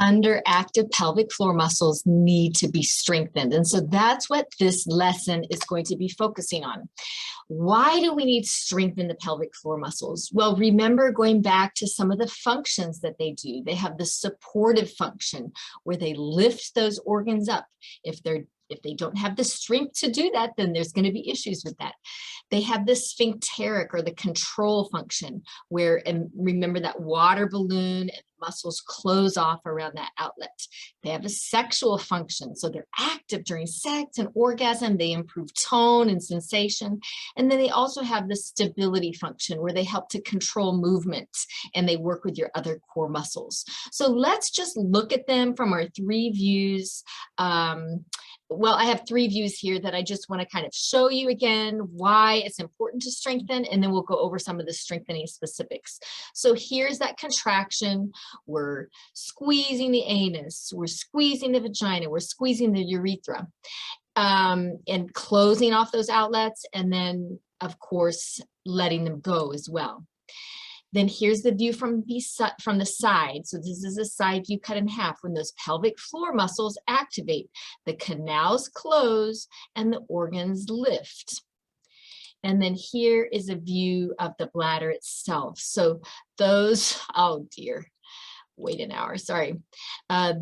underactive pelvic floor muscles need to be strengthened. And so that's what this lesson is going to be focusing on. Why do we need to strengthen the pelvic floor muscles? Well, remember going back to some of the functions that they do. They have the supportive function where they lift those organs up. If they don't have the strength to do that, then there's going to be issues with that. They have the sphincteric or the control function where, and remember that water balloon and muscles close off around that outlet. They have a sexual function, so they're active during sex and orgasm. They improve tone and sensation. And then they also have the stability function where they help to control movement and they work with your other core muscles. So let's just look at them from our three views. Well, I have three views here that I just want to kind of show you again why it's important to strengthen, and then we'll go over some of the strengthening specifics. So here's that contraction. We're squeezing the anus, we're squeezing the vagina, we're squeezing the urethra, and closing off those outlets, and then, of course, letting them go as well. Then here's the view from the side. So this is a side view cut in half. When those pelvic floor muscles activate, the canals close and the organs lift. And then here is a view of the bladder itself. So those, oh dear, wait an hour, sorry.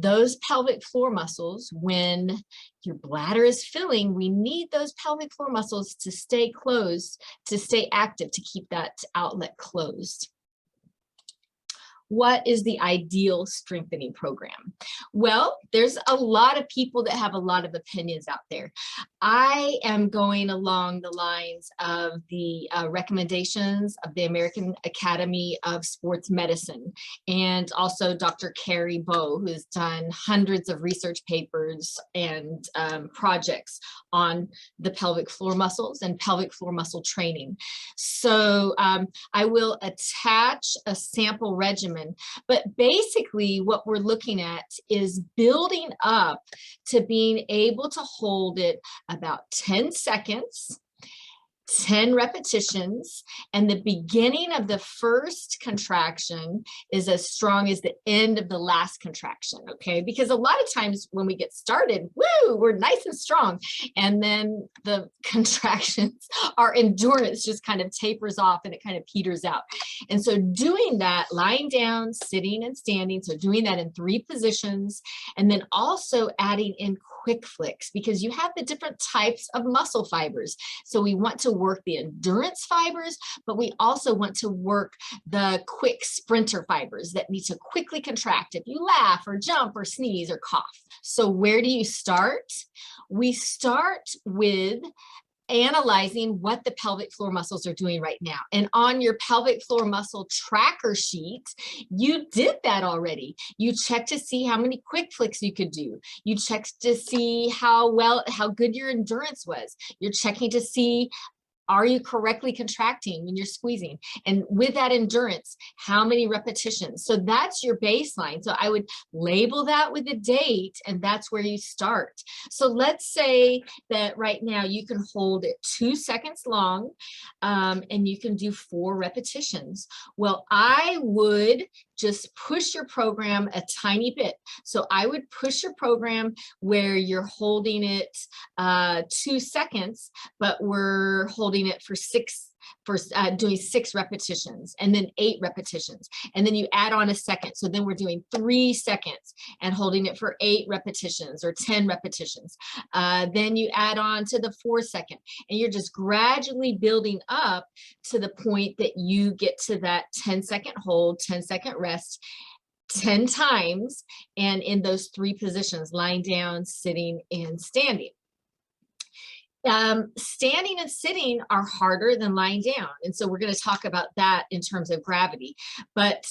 Those pelvic floor muscles, when your bladder is filling, we need those pelvic floor muscles to stay closed, to stay active, to keep that outlet closed. What is the ideal strengthening program? Well, there's a lot of people that have a lot of opinions out there. I am going along the lines of the recommendations of the American Academy of Sports Medicine, and also Dr. Carrie Bow, who has done hundreds of research papers and projects on the pelvic floor muscles and pelvic floor muscle training. So I will attach a sample regimen. But basically what we're looking at is building up to being able to hold it about 10 seconds, 10 repetitions, and the beginning of the first contraction is as strong as the end of the last contraction, okay? Because a lot of times when we get started, woo, we're nice and strong, and then the contractions, our endurance just kind of tapers off and it kind of peters out. And so doing that, lying down, sitting and standing, so doing that in 3 positions, and then also adding in quick flicks, because you have the different types of muscle fibers. So we want to work the endurance fibers, but we also want to work the quick sprinter fibers that need to quickly contract if you laugh or jump or sneeze or cough. So where do you start? We start with analyzing what the pelvic floor muscles are doing right now. And on your pelvic floor muscle tracker sheet, you did that already. You checked to see how many quick flicks you could do. You checked to see how good your endurance was. You're checking to see, are you correctly contracting when you're squeezing? And with that endurance, how many repetitions? So that's your baseline. So I would label that with a date, and that's where you start. So let's say that right now you can hold it 2 seconds long, and you can do 4 repetitions. Well, I would just push your program a tiny bit. So I would push your program where you're holding it 2 seconds, but we're holding it for doing 6 repetitions, and then 8 repetitions, and then you add on a second. So then we're doing 3 seconds and holding it for 8 repetitions or 10 repetitions. Then you add on to the 4 second, and you're just gradually building up to the point that you get to that 10-second hold, 10-second rest, 10 times, and in those 3 positions: lying down, sitting, and standing. Standing and sitting are harder than lying down. And so we're going to talk about that in terms of gravity, but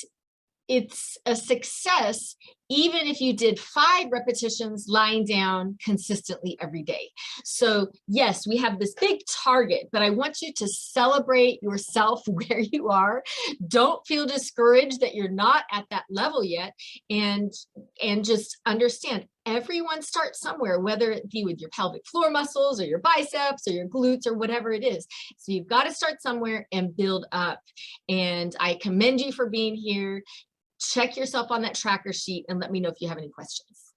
it's a success even if you did 5 repetitions lying down consistently every day. So yes, we have this big target, but I want you to celebrate yourself where you are. Don't feel discouraged that you're not at that level yet, and just understand everyone starts somewhere, whether it be with your pelvic floor muscles or your biceps or your glutes or whatever it is. So you've got to start somewhere and build up. And I commend you for being here. check yourself on that tracker sheet and let me know if you have any questions.